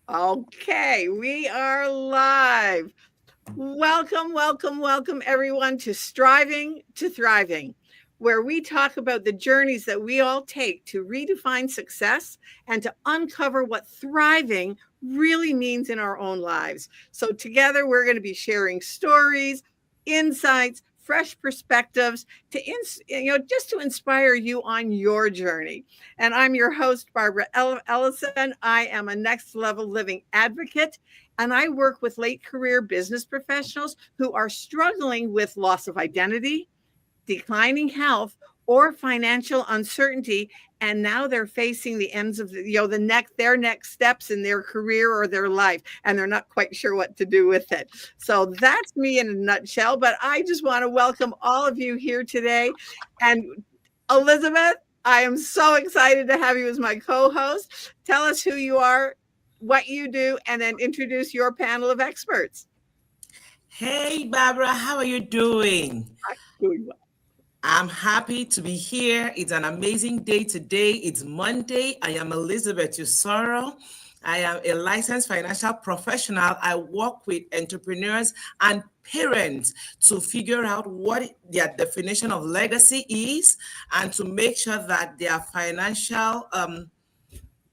Okay, we are live. Welcome, welcome, welcome, everyone, to Striving to Thriving, where we talk about the journeys that we all take to redefine success and to uncover what thriving really means in our own lives. So, together, we're going to be sharing stories, insights, fresh perspectives just to inspire you on your journey. And I'm your host, Barbara Ellison. I am a next level living advocate, and I work with late career business professionals who are struggling with loss of identity, declining health, or financial uncertainty. And now they're facing the ends of their next steps in their career or their life, and they're not quite sure what to do with it. So that's me in a nutshell. But I just want to welcome all of you here today. And Elizabeth, I am so excited to have you as my co-host. Tell us who you are, what you do, and then introduce your panel of experts. Hey, Barbara, how are you doing? Doing well. I'm happy to be here. It's an amazing day today. It's Monday. I am Elizabeth Usoro. I am a licensed financial professional. I work with entrepreneurs and parents to figure out what their definition of legacy is and to make sure that their financial,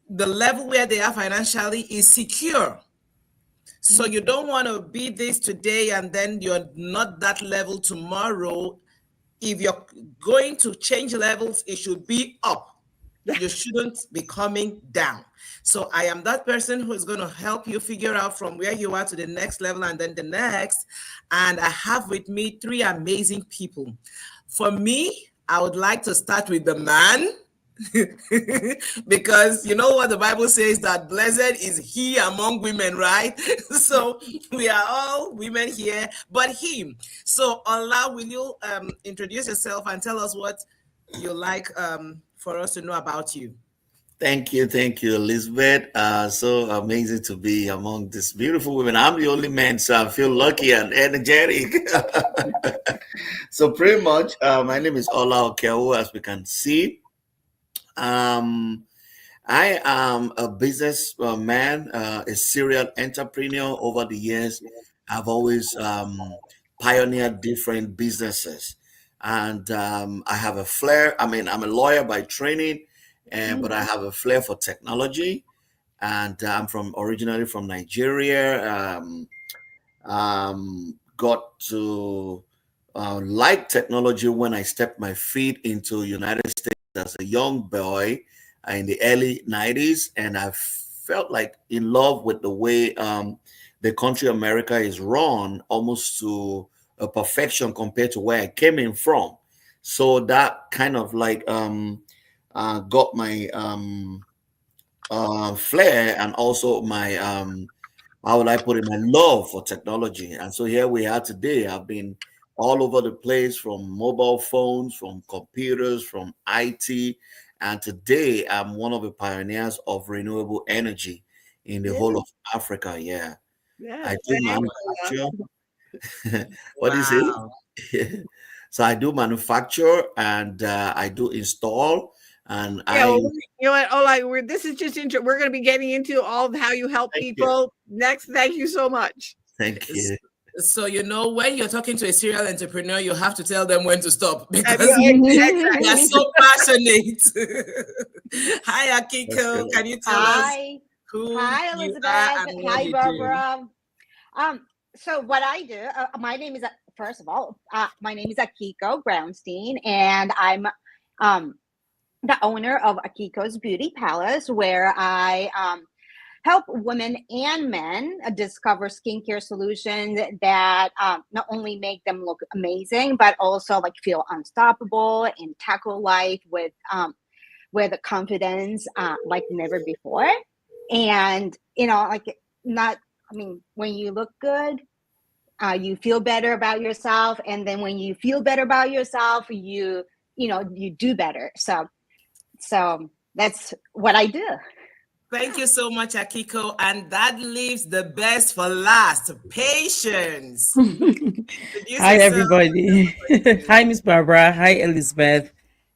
the level where they are financially is secure. So you don't want to be this today and then you're not that level tomorrow. If you're going to change levels, it should be up. You shouldn't be coming down. So I am that person who is going to help you figure out from where you are to the next level and then the next. And I have with me three amazing people. For me, I would like to start with the man. Because you know what the Bible says, that blessed is he among women, right? So we are all women here, but him. So Ola, will you introduce yourself and tell us what you like for us to know about you? Thank you, Elizabeth. So amazing to be among these beautiful women. I'm the only man, so I feel lucky and energetic. So pretty much, my name is Ola Okeowo, as we can see. I am a businessman, a serial entrepreneur. Over the years, I've always pioneered different businesses, and I have a flair. I mean, I'm a lawyer by training, but I have a flair for technology, and I'm from originally from Nigeria. Got to like technology when I stepped my feet into United States as a young boy in the early 90s, and I felt like in love with the way the country America is run, almost to a perfection compared to where I came in from. So that kind of like got my flair, and also my how would I put it, my love for technology. And so here we are today. I've been all over the place, from mobile phones, from computers, from IT. And today I'm one of the pioneers of renewable energy in the whole of Africa. Yeah. I Yes. do manufacture. What is Wow. it? So I do manufacture, and I do install, and Yeah, well, I you know what? Oh, like this is just we're going to be getting into all of how you help thank you. people next. Thank you so much. Thank you. So, when you're talking to a serial entrepreneur, you have to tell them when to stop because Yeah, they are exactly. so passionate. Hi, That's Akiko. good. Can you tell us Hi. who Hi, you are Elizabeth. and what Hi, you do? Barbara. So what I do, my name is, first of all, my name is Akiko Brownstein, and I'm the owner of Akiko's Beauty Palace, where I help women and men discover skincare solutions that not only make them look amazing, but also like feel unstoppable and tackle life with confidence like never before. And like not, I mean, when you look good, you feel better about yourself, and then when you feel better about yourself, you do better. So that's what I do. Thank you so much, Akiko. And that leaves the best for last, patience. Introduce Hi, yourself. everybody. Hi, Miss Barbara. Hi, Elizabeth.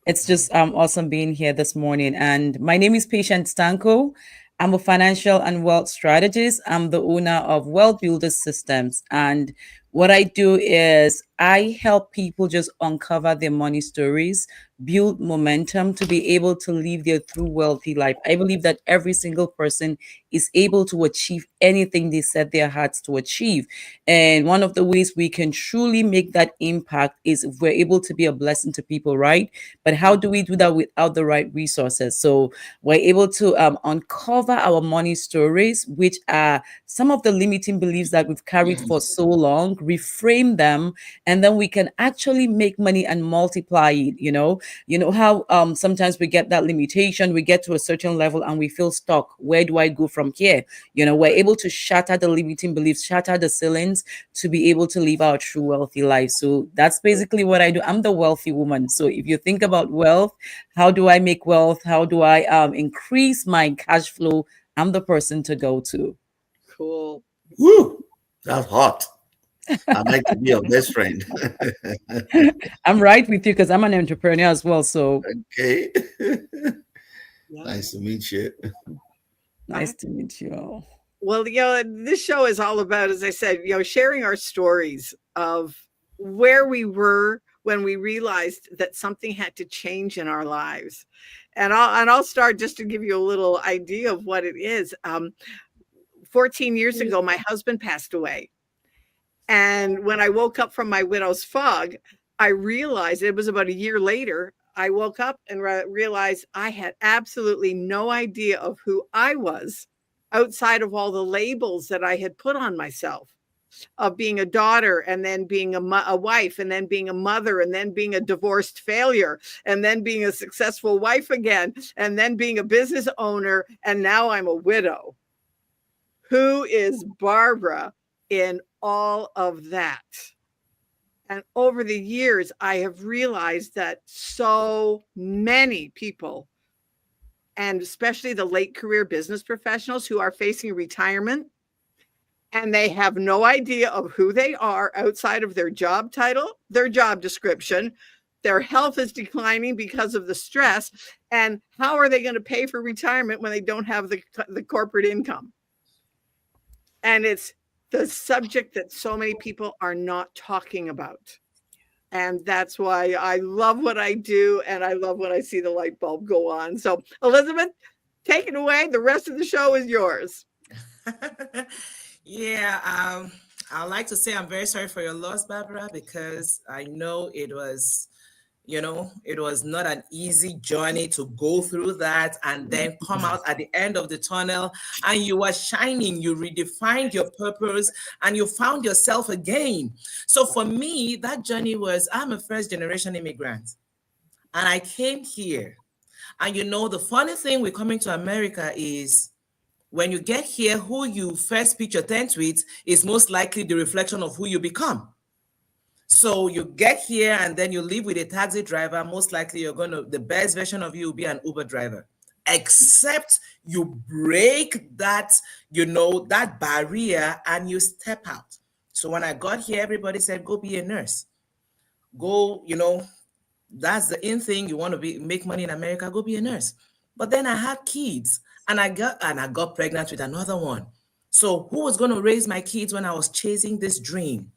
It's just awesome being here this morning. And my name is Patient Tanko. I'm a financial and wealth strategist. I'm the owner of Wealth Builder Systems. And what I do is I help people just uncover their money stories, build momentum to be able to live their true wealthy life. I believe that every single person is able to achieve anything they set their hearts to achieve. And one of the ways we can truly make that impact is if we're able to be a blessing to people, right? But how do we do that without the right resources? So we're able to uncover our money stories, which are some of the limiting beliefs that we've carried for so long, reframe them, and then we can actually make money and multiply it. You know how sometimes we get that limitation, we get to a certain level and we feel stuck. Where do I go from here? We're able to shatter the limiting beliefs, shatter the ceilings to be able to live our true wealthy life. So that's basically what I do. I'm the wealthy woman. So if you think about wealth, how do I make wealth? How do I increase my cash flow? I'm the person to go to. Cool. Woo, that's hot. I'd like to be your best friend. I'm right with you because I'm an entrepreneur as well. So Okay. Yeah. Nice to meet you. nice to meet you all. Well, this show is all about, as I said, sharing our stories of where we were when we realized that something had to change in our lives. And I'll start just to give you a little idea of what it is. 14 years ago, my husband passed away. And when I woke up from my widow's fog, I realized it was about a year later. I woke up and realized I had absolutely no idea of who I was outside of all the labels that I had put on myself of being a daughter and then being a wife and then being a mother and then being a divorced failure and then being a successful wife again and then being a business owner. And now I'm a widow. Who is Barbara in all of that? And over the years, I have realized that so many people, and especially the late career business professionals who are facing retirement, and they have no idea of who they are outside of their job title, their job description. Their health is declining because of the stress. And how are they going to pay for retirement when they don't have the corporate income? And it's the subject that so many people are not talking about. And that's why I love what I do. And I love when I see the light bulb go on. So, Elizabeth, take it away. The rest of the show is yours. Yeah, I'd like to say I'm very sorry for your loss, Barbara, because I know it was not an easy journey to go through that and then come out at the end of the tunnel and you were shining, you redefined your purpose and you found yourself again. So for me, that journey was, I'm a first generation immigrant and I came here. And the funny thing with coming to America is when you get here, who you first pitch your tent with is most likely the reflection of who you become. So you get here and then you live with a taxi driver. Most likely the best version of you will be an Uber driver, except you break that, that barrier and you step out. So when I got here, everybody said, go be a nurse. Go, that's the in thing. You want to make money in America, go be a nurse. But then I had kids and I got pregnant with another one. So who was going to raise my kids when I was chasing this dream?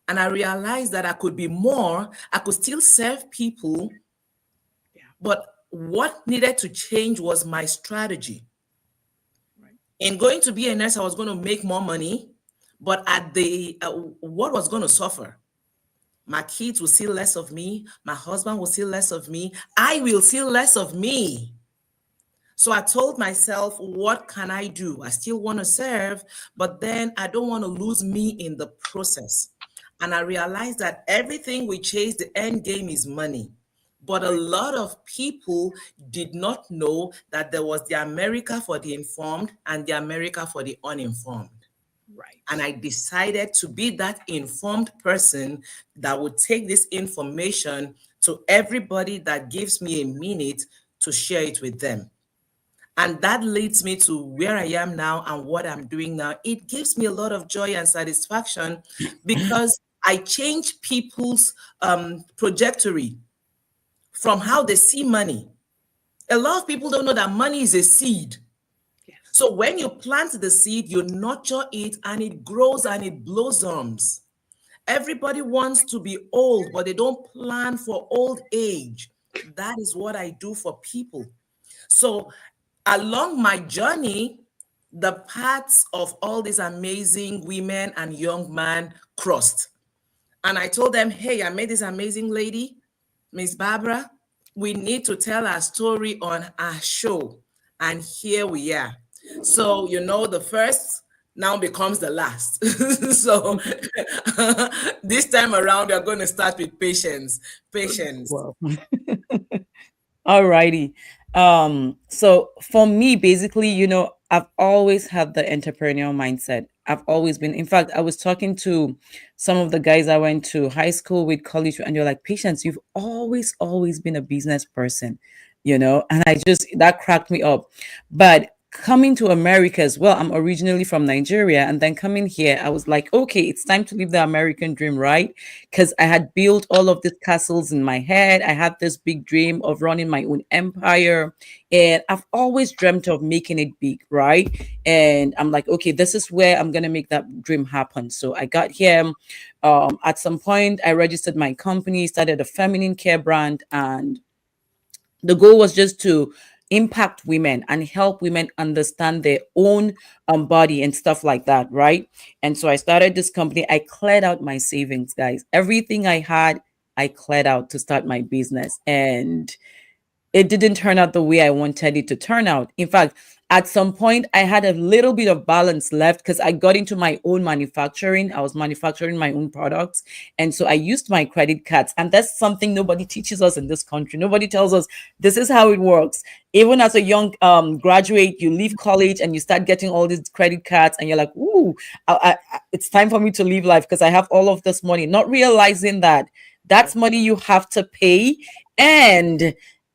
And I realized that I could be more, I could still serve people. Yeah. But what needed to change was my strategy. Right. In going to be a nurse, I was going to make more money, but at what was going to suffer? My kids will see less of me. My husband will see less of me. I will see less of me. So I told myself, what can I do? I still want to serve, but then I don't want to lose me in the process. And I realized that everything we chase, the end game is money. But a lot of people did not know that there was the America for the informed and the America for the uninformed. Right. And I decided to be that informed person that would take this information to everybody that gives me a minute to share it with them. And that leads me to where I am now and what I'm doing now. It gives me a lot of joy and satisfaction because I change people's trajectory from how they see money. A lot of people don't know that money is a seed. Yes. So when you plant the seed, you nurture it and it grows and it blossoms. Everybody wants to be old, but they don't plan for old age. That is what I do for people. So along my journey, the paths of all these amazing women and young men crossed. And I told them, hey, I met this amazing lady, Miss Barbara. We need to tell our story on our show. And here we are. So, the first now becomes the last. So this time around, we're going to start with patience. Patience. Wow. Alrighty. So for me, basically, I've always had the entrepreneurial mindset. I've always been, in fact, I was talking to some of the guys I went to high school with, college, and they're like, Patience, you've always been a business person, and that cracked me up. But coming to America as well, I'm originally from Nigeria, and then coming here, I was like, okay, it's time to live the American dream, right? Because I had built all of these castles in my head. I had this big dream of running my own empire. And I've always dreamt of making it big, right? And I'm like, okay, this is where I'm going to make that dream happen. So I got here. At some point, I registered my company, started a feminine care brand, and the goal was just to impact women and help women understand their own body and stuff like that, right? And so I started this company. I cleared out my savings, guys. Everything I had, I cleared out to start my business, and it didn't turn out the way I wanted it to turn out. In fact, at some point, I had a little bit of balance left because I got into my own manufacturing. I was manufacturing my own products. And so I used my credit cards. And that's something nobody teaches us in this country. Nobody tells us this is how it works. Even as a young graduate, you leave college and you start getting all these credit cards, and you're like, ooh, it's time for me to live life because I have all of this money, not realizing that that's money you have to pay. And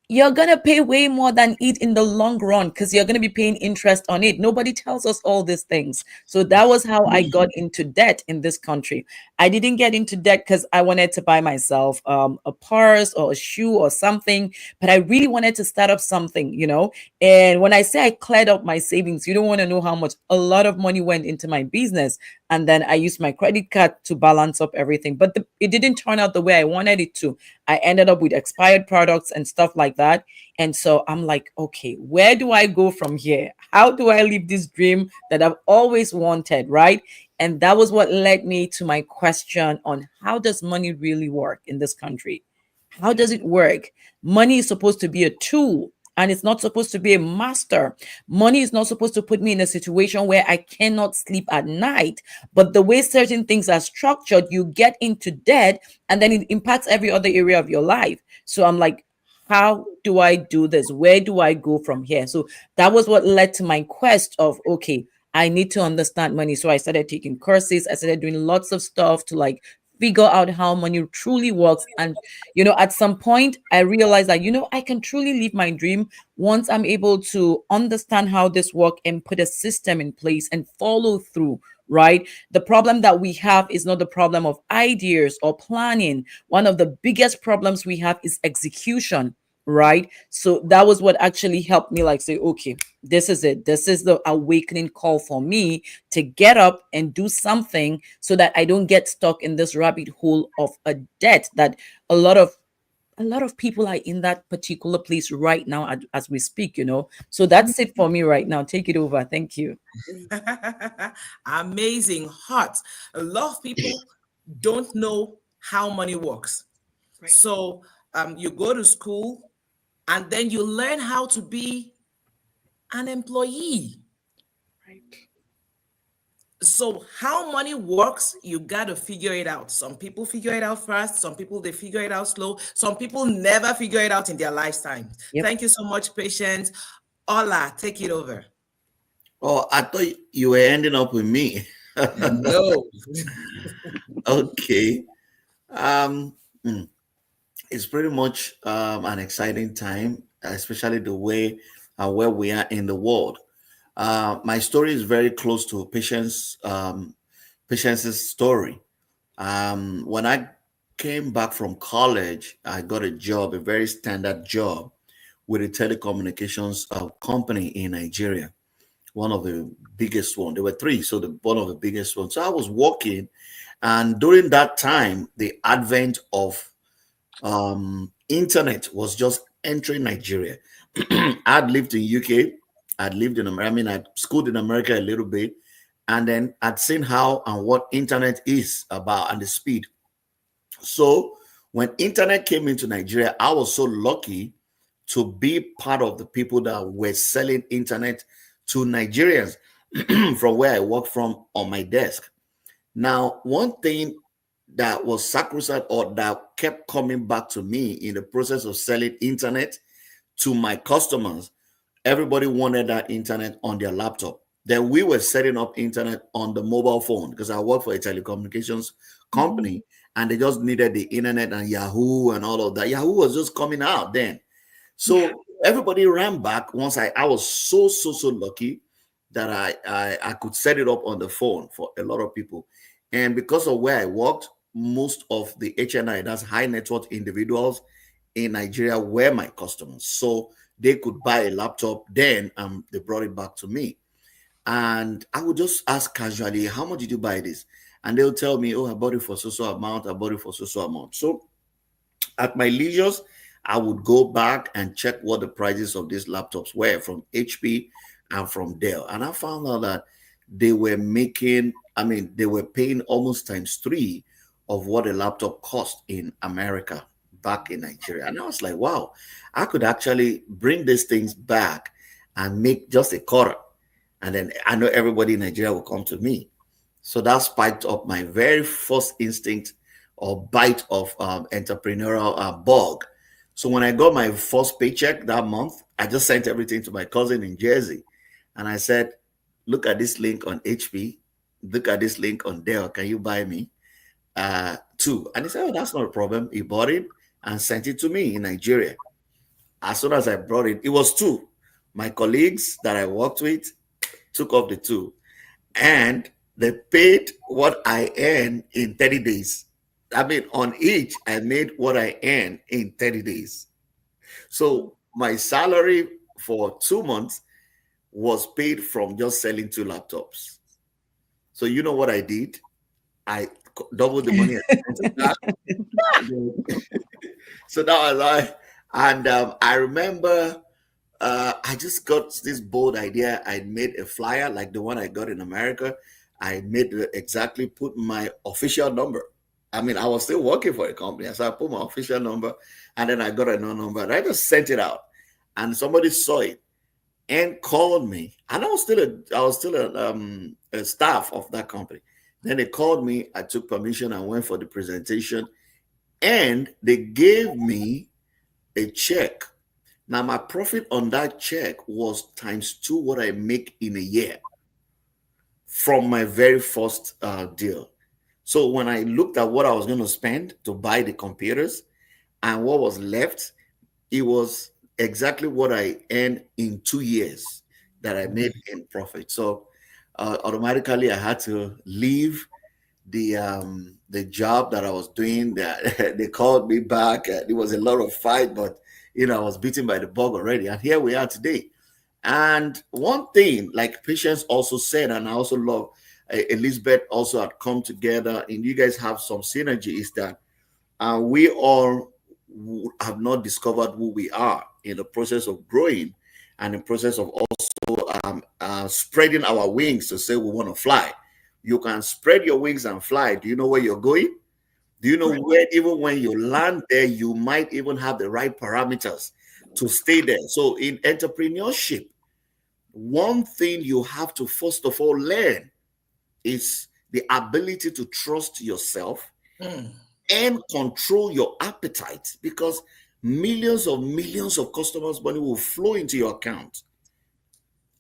you're going to pay way more than it in the long run because you're going to be paying interest on it. Nobody tells us all these things. So that was how I got into debt in this country. I didn't get into debt because I wanted to buy myself a purse or a shoe or something, but I really wanted to start up something, And when I say I cleared up my savings, you don't want to know how much. A lot of money went into my business. And then I used my credit card to balance up everything. But it didn't turn out the way I wanted it to. I ended up with expired products and stuff like that. And so I'm like, okay, where do I go from here? How do I live this dream that I've always wanted, right? And that was what led me to my question on how does money really work in this country? How does it work? Money is supposed to be a tool, and it's not supposed to be a master. Money is not supposed to put me in a situation where I cannot sleep at night. But the way certain things are structured, you get into debt and then it impacts every other area of your life. So I'm like, how do I do this? Where do I go from here? So that was what led to my quest of, okay, I need to understand money. So I started taking courses. I started doing lots of stuff to like figure out how money truly works. And, at some point, I realized that, I can truly live my dream once I'm able to understand how this works and put a system in place and follow through. Right. The problem that we have is not the problem of ideas or planning. One of the biggest problems we have is execution. Right. So that was what actually helped me like say, okay, this is it. This is the awakening call for me to get up and do something so that I don't get stuck in this rabbit hole of a debt that a lot of people are in that particular place right now as we speak. So that's it for me right now. Take it over. Thank you. Amazing. Hot. A lot of people don't know how money works. Right. So you go to school and then you learn how to be an employee. Right. So how money works, you got to figure it out. Some people figure it out fast. Some people, they figure it out slow. Some people never figure it out in their lifetime. Yep. Thank you so much, Patience. Ola, take it over. Oh, I thought you were ending up with me. No. Okay. Um, it's pretty much an exciting time, especially the way where we are in the world. My story is very close to Patience's story. When I came back from college, I got a job, a very standard job with a telecommunications company in Nigeria, one of the biggest one. There were three, so the one of the biggest ones. So I was working, and during that time, the advent of internet was just entering Nigeria. I'd lived in UK, I'd lived in America. I mean, I'd schooled in America a little bit, and then I'd seen how and what internet is about and the speed. So when internet came into Nigeria, I was so lucky to be part of the people that were selling internet to Nigerians from where I work from on my desk. Now, one thing that was sacrosanct or that kept coming back to me in the process of selling internet to my customers, everybody wanted that internet on their laptop. Then we were setting up internet on the mobile phone because I work for a telecommunications company and they just needed the internet and Yahoo and all of that. Yahoo was just coming out then. So everybody ran back once I was so lucky that I could set it up on the phone for a lot of people. And because of where I worked, most of the HNI, that's high net worth individuals in Nigeria, were my customers. So they could buy a laptop then, they brought it back to me. And I would just ask casually, how much did you buy this? And they'll tell me, oh, I bought it for so amount, I bought it for so amount. So at my leisures, I would go back and check what the prices of these laptops were from HP and from Dell. And I found out that they were making, they were paying almost times 3 of what a laptop cost in America back in Nigeria. And I was like, wow, I could actually bring these things back and make just a quarter. And then I know everybody in Nigeria will come to me. So that spiked up my very first instinct or bite of entrepreneurial bug. So when I got my first paycheck that month, I just sent everything to my cousin in Jersey. And I said, look at this link on HP. Look at this link on Dell. Can you buy me 2? And he said, oh, that's not a problem. He bought it and sent it to me in Nigeria. As soon as I brought it, it was 2. My colleagues that I worked with took off the 2. And they paid what I earned in 30 days. On each, I made what I earned in 30 days. So my salary for 2 months was paid from just selling 2 laptops. So you know what I did? I doubled the money. So that was I. And I remember I just got this bold idea. I made a flyer like the one I got in America. I made put my official number. I was still working for a company. So I put my official number and then I got another number and I just sent it out. And somebody saw it and called me. And I was still a staff of that company. Then they called me. I took permission and went for the presentation. And they gave me a check. Now, my profit on that check was times 2 what I make in a year from my very first deal. So when I looked at what I was going to spend to buy the computers and what was left, it was exactly what I earned in 2 years that I made in profit. So automatically I had to leave the job that I was doing. They called me back. It was a lot of fight, but I was beaten by the bug already. And here we are today. And one thing, like Patience also said, and I also love Elizabeth also had come together, and you guys have some synergy, is that we all have not discovered who we are in the process of growing and in the process of also spreading our wings to say we want to fly. You can spread your wings and fly. Do you know where you're going? Do you know where, even when you land there, you might even have the right parameters to stay there? So in entrepreneurship, one thing you have to first of all learn is the ability to trust yourself and control your appetite, because millions of customers' money will flow into your account.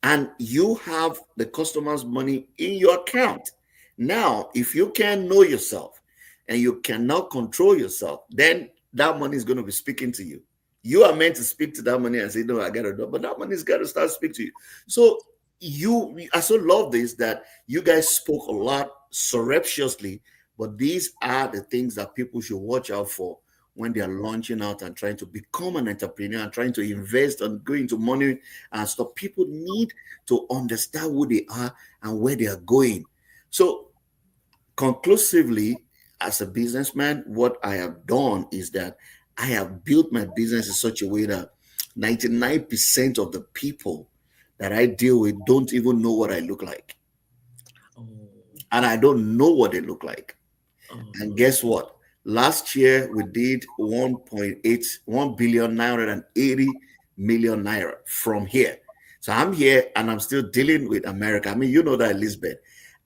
And you have the customer's money in your account. Now, if you can't know yourself and you cannot control yourself, then that money is going to be speaking to you. You are meant to speak to that money and say, no, I got to do it. But that money's got to start speaking to you. So I so love this, that you guys spoke a lot surreptitiously, but these are the things that people should watch out for when they are launching out and trying to become an entrepreneur and trying to invest and go into money and stuff. People need to understand who they are and where they are going. So conclusively, as a businessman, what I have done is that I have built my business in such a way that 99% of the people that I deal with don't even know what I look like. Oh, And I don't know what they look like. oh. And guess what? Last year we did 1.81 billion 980 million naira from here. So I'm here and I'm still dealing with America. I mean, you know that, Elizabeth.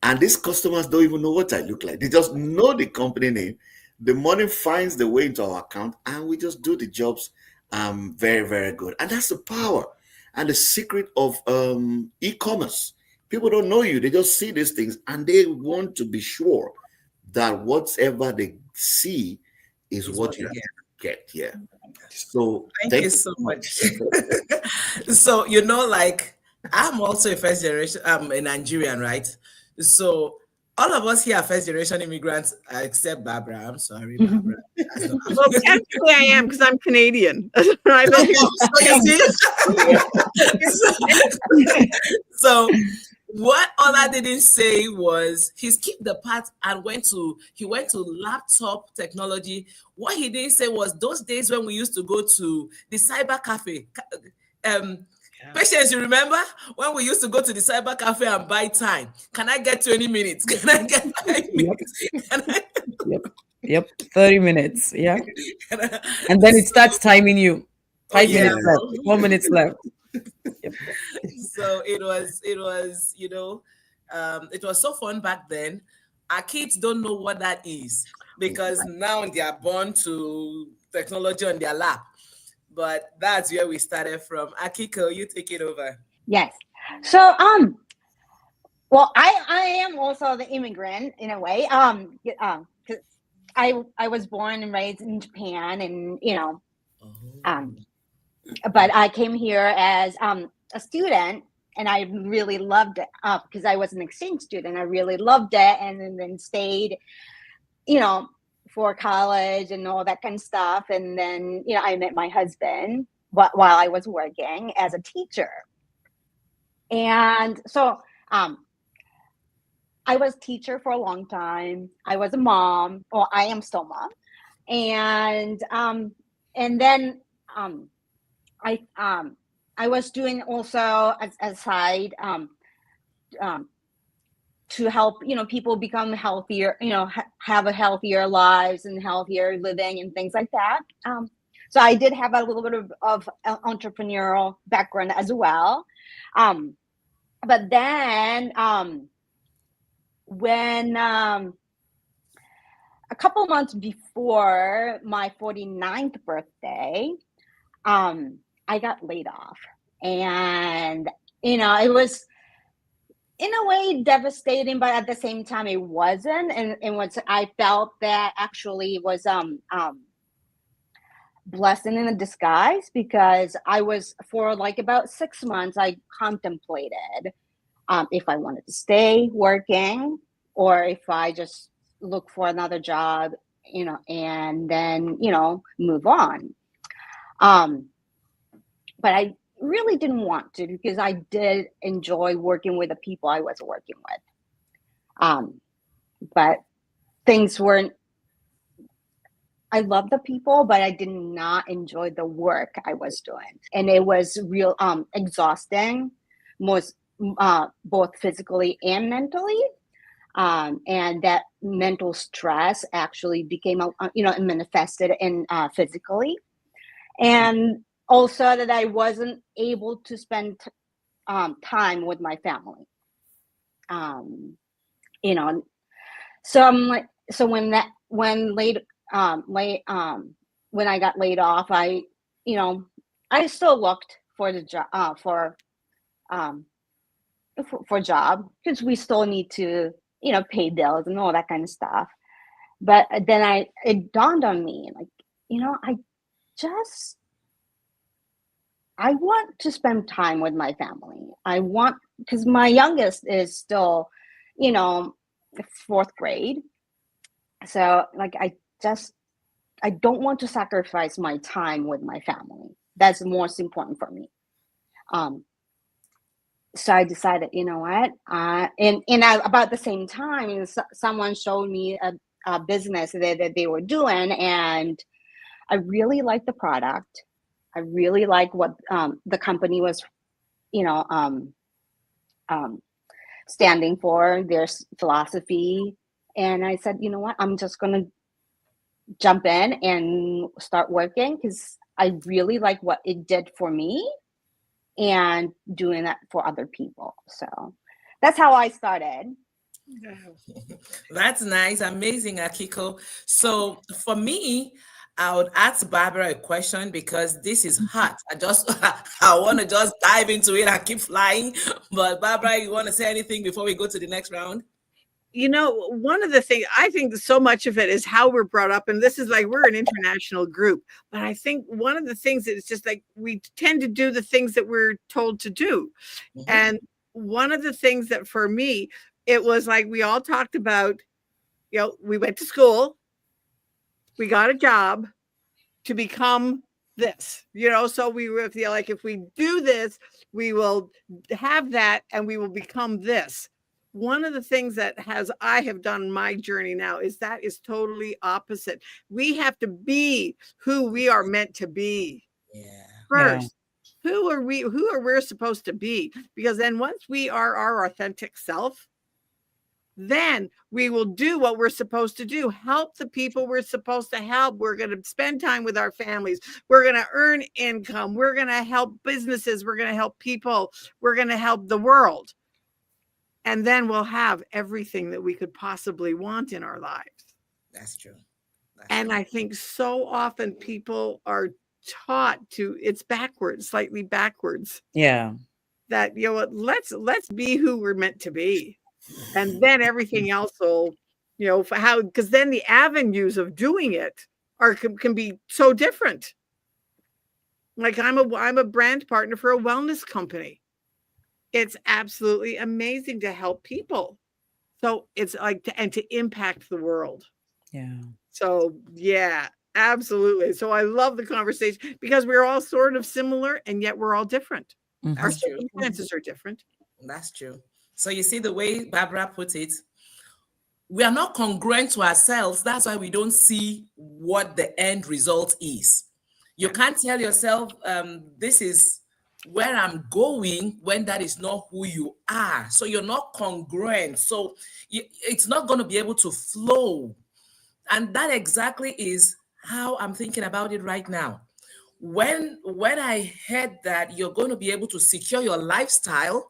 And these customers don't even know what I look like. They just know the company name. The money finds the way into our account, and we just do the jobs very, very good. And that's the power and the secret of e-commerce. People don't know you. They just see these things and they want to be sure that whatever they see is what you get. Yeah. So Thank you so much. So, like, I'm also a first generation, I'm a Nigerian, right? So all of us here are first generation immigrants, except Barbara. I'm sorry, Barbara. Well, technically I am, because I'm Canadian. I live you see? So what Ola didn't say was he skipped the part and he went to laptop technology. What he didn't say was those days when we used to go to the cyber cafe. Patience, you remember when we used to go to the cyber cafe and buy time? Can I get 20 minutes? Can I get 5 minutes? Yep. 30 minutes. Yeah. And then it starts timing you. 5 minutes left. 4 minutes left. Yep. So it was it was so fun back then. Our kids don't know what that is because now they are born to technology on their lap. But that's where we started from. Akiko, you take it over. Yes. So well, I am also the immigrant in a way. 'Cause I was born and raised in Japan, and but I came here as a student, and I really loved it because I was an exchange student. I really loved it, and then stayed, for college and all that kind of stuff. And then, I met my husband while I was working as a teacher. And so I was teacher for a long time. I was a mom, or I am still mom. And then I was doing also as side to help people become healthier, have a healthier lives and healthier living and things like that. So I did have a little bit of entrepreneurial background as well. But then when a couple months before my 49th birthday, I got laid off, and it was in a way devastating, but at the same time it wasn't. And what I felt that actually was blessing in a disguise, because I was, for like about 6 months, I contemplated if I wanted to stay working or if I just look for another job, and then move on. But I really didn't want to, because I did enjoy working with the people I was working with. But things weren't, I love the people, but I did not enjoy the work I was doing. And it was real exhausting, both physically and mentally. And that mental stress actually became, manifested in physically. And also that I wasn't able to spend time with my family. So I'm like, so when I got laid off, I still looked for the job for job, because we still need to pay bills and all that kind of stuff. But then it dawned on me, like, I want to spend time with my family. Because my youngest is still, 4th grade. So like, I don't want to sacrifice my time with my family. That's most important for me. So I decided, you know what? About the same time, someone showed me a business that they were doing, and I really liked the product. I really liked what the company was, you know, standing for, their philosophy. And I said, you know what? I'm just going to jump in and start working because I really like what it did for me and doing that for other people. So that's how I started. That's nice. Amazing, Akiko. So for me, I would ask Barbara a question because this is hot. I want to just dive into it and keep flying. But Barbara, you want to say anything before we go to the next round? You know, one of the things, I think so much of it is how we're brought up. And this is like, we're an international group. But I think one of the things that it's just like, we tend to do the things that we're told to do. Mm-hmm. And one of the things that for me, it was like, we all talked about, you know, we went to school, we got a job to become this, you know, so we feel like if we do this, we will have that and we will become this. One of the things that I have done my journey now is that is totally opposite. We have to be who we are meant to be. Yeah. First, who are we supposed to be? Because then once we are our authentic self, then we will do what we're supposed to do, help the people we're supposed to help. We're going to spend time with our families. We're going to earn income. We're going to help businesses. We're going to help people. We're going to help the world. And then we'll have everything that we could possibly want in our lives. That's true. I think so often people are taught it's backwards, slightly backwards. Yeah. That, you know what, let's be who we're meant to be. And then everything else will, you know, because then the avenues of doing it can be so different. Like I'm a brand partner for a wellness company. It's absolutely amazing to help people. So it's like to impact the world. Yeah. So yeah, absolutely. So I love the conversation because we're all sort of similar and yet we're all different. Mm-hmm. Our circumstances are different. That's true. So you see the way Barbara put it, we are not congruent to ourselves. That's why we don't see what the end result is. You can't tell yourself, this is where I'm going when that is not who you are. So you're not congruent. So it's not going to be able to flow. And that exactly is how I'm thinking about it right now. When I heard that you're going to be able to secure your lifestyle,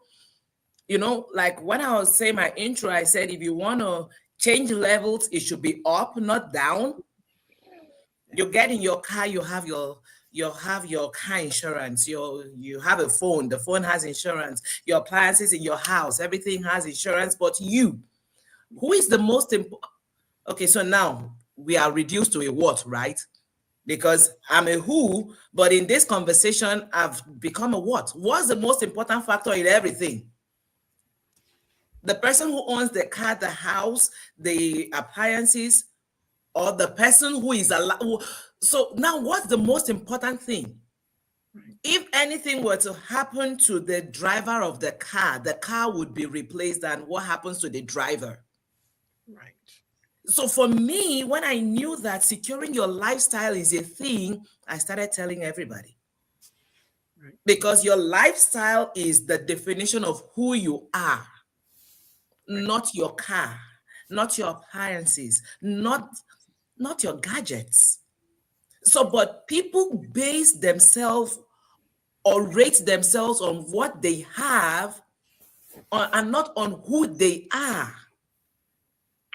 you know, like when I was saying my intro, I said, if you want to change levels, it should be up, not down. You get in your car, you have your car insurance, you have a phone, the phone has insurance, your appliances in your house, everything has insurance, but who is the most important? Okay, so now we are reduced to a what, right? Because I'm a who, but in this conversation, I've become a what? What's the most important factor in everything? The person who owns the car, the house, the appliances, or the person who is alive. So now what's the most important thing? If anything were to happen to the driver of the car would be replaced, and what happens to the driver? Right. So for me, when I knew that securing your lifestyle is a thing, I started telling everybody. Right. Because your lifestyle is the definition of who you are. Right. Not your car, not your appliances, not your gadgets. So, but people base themselves or rate themselves on what they have and not on who they are.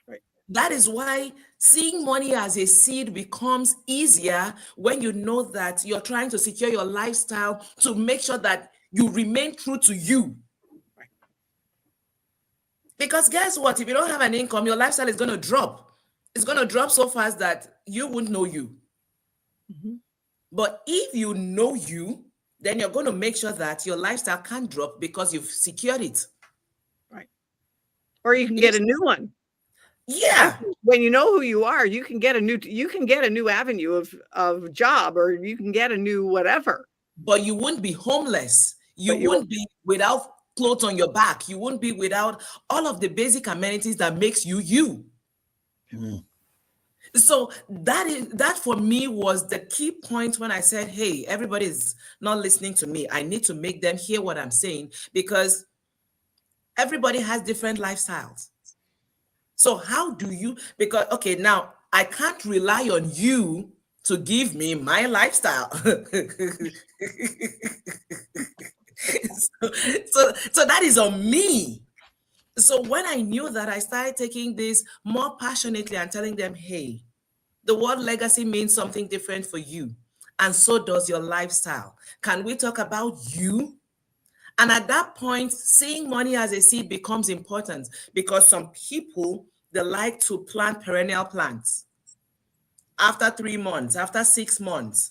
Right. That is why seeing money as a seed becomes easier when you know that you're trying to secure your lifestyle to make sure that you remain true to you. Right. Because guess what? If you don't have an income, your lifestyle is going to drop. It's going to drop so fast that you won't know you. Mm-hmm. But if you know you, then you're going to make sure that your lifestyle can't drop because you've secured it. Right. Or you can get a new one. Yeah. When you know who you are, you can get a new avenue of job, or you can get a new whatever. But you wouldn't be homeless. You But you wouldn't be without clothes on your back. You wouldn't be without all of the basic amenities that makes you you. Mm. So that for me was the key point when I said, hey, everybody's not listening to me. I need to make them hear what I'm saying, because everybody has different lifestyles. So how do you, because, okay, now I can't rely on you to give me my lifestyle. So that is on me. So when I knew that, I started taking this more passionately and telling them, hey, the word legacy means something different for you. And so does your lifestyle. Can we talk about you? And at that point, seeing money as a seed becomes important, because some people, they like to plant perennial plants. After 3 months, after 6 months,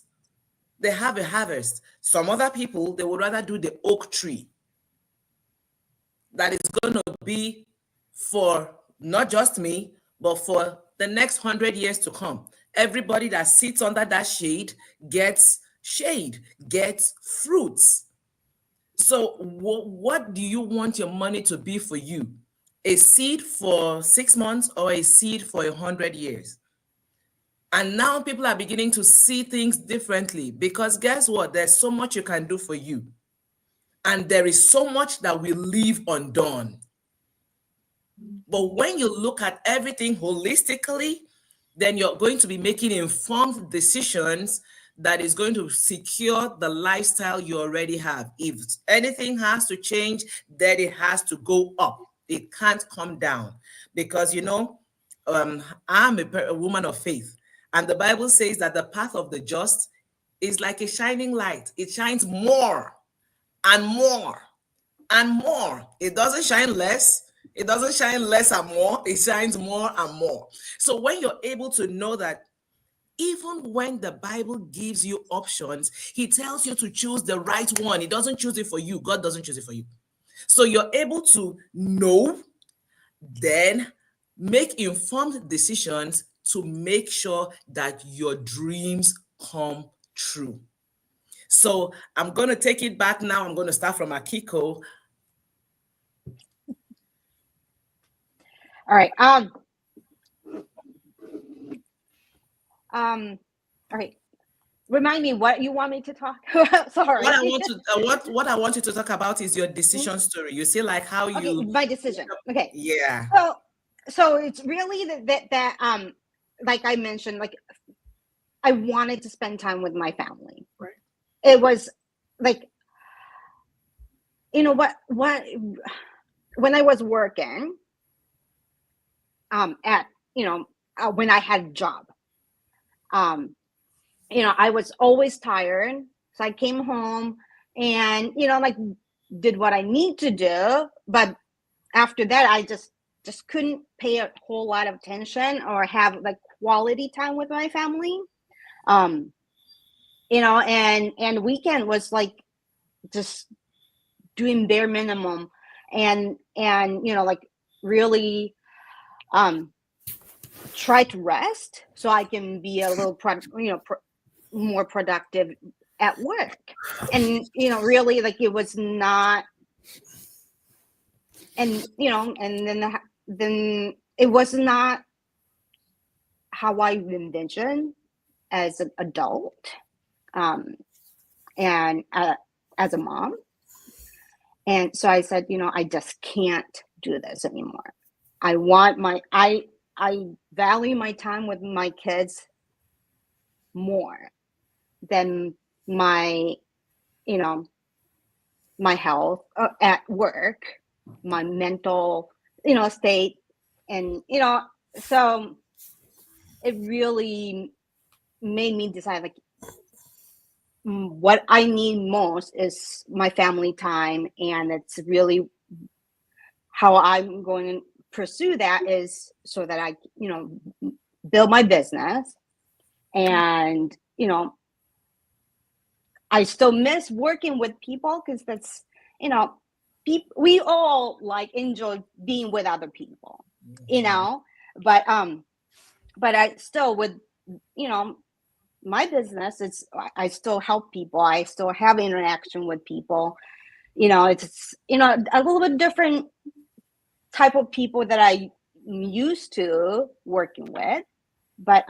they have a harvest. Some other people, they would rather do the oak tree that is going to be for not just me, but for the next 100 years to come. Everybody that sits under that shade, gets fruits. So what do you want your money to be for you? A seed for 6 months or a seed for 100 years? And now people are beginning to see things differently, because guess what? There's so much you can do for you. And there is so much that we leave undone. But when you look at everything holistically, then you're going to be making informed decisions that is going to secure the lifestyle you already have. If anything has to change, then it has to go up. It can't come down, because, I'm a woman of faith. And the Bible says that the path of the just is like a shining light. It shines more and more and more. It doesn't shine less. It doesn't shine less and more. It shines more and more. So when you're able to know that, even when the Bible gives you options, he tells you to choose the right one. He doesn't choose it for you. God doesn't choose it for you. So you're able to know, then make informed decisions to make sure that your dreams come true. So I'm going to take it back now. I'm going to start from Akiko. All right. All right. Remind me what you want me to talk about. Sorry. What I want you to talk about is your decision story. You see, like how you. Okay, my decision. Okay. Yeah. So it's really that like I mentioned, like I wanted to spend time with my family. Right. It was like, what when I was working at when I had a job, I was always tired, so I came home and like did what I need to do, but after that I just couldn't pay a whole lot of attention or have like quality time with my family. And weekend was like just doing bare minimum and like really try to rest so I can be a little more productive at work. And really, like, it was not, and and then it was not how I envisioned as an adult, and as a mom. And so I said, I just can't do this anymore. I value my time with my kids more than my my health at work, my mental state. And so it really made me decide, like, what I need most is my family time, and it's really how I'm going to pursue that, is so that I build my business. And I still miss working with people, because that's we all like enjoy being with other people, But I still would, you know, my business, it's, I still help people. I still have interaction with people. You know, it's, you know, a little bit different type of people that I'm used to working with. But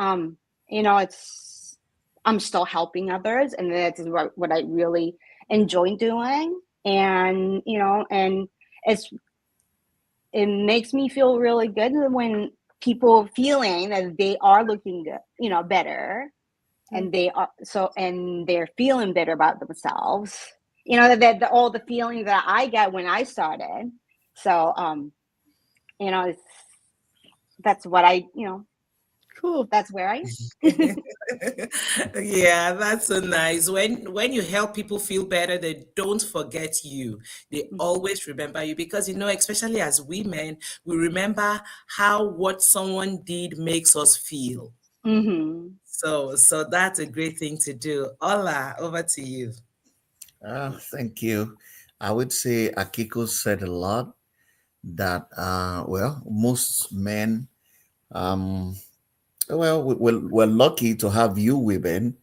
you know, it's, I'm still helping others, and that's what I really enjoy doing. And you know, and it's, it makes me feel really good when people feeling that they are looking good, you know, better, and they are so, and they're feeling better about themselves. You know, that all the feeling that I get when I started. So you know, it's, that's what I, you know, Cool. that's where I am. Yeah, that's so nice. When you help people feel better, they don't forget you. They always remember you because you know, especially as women, we remember how what someone did makes us feel. Mm-hmm. So that's a great thing to do. Ola, over to you. Thank you. I would say Akiko said a lot that, well, most men, um, well, we're lucky to have you women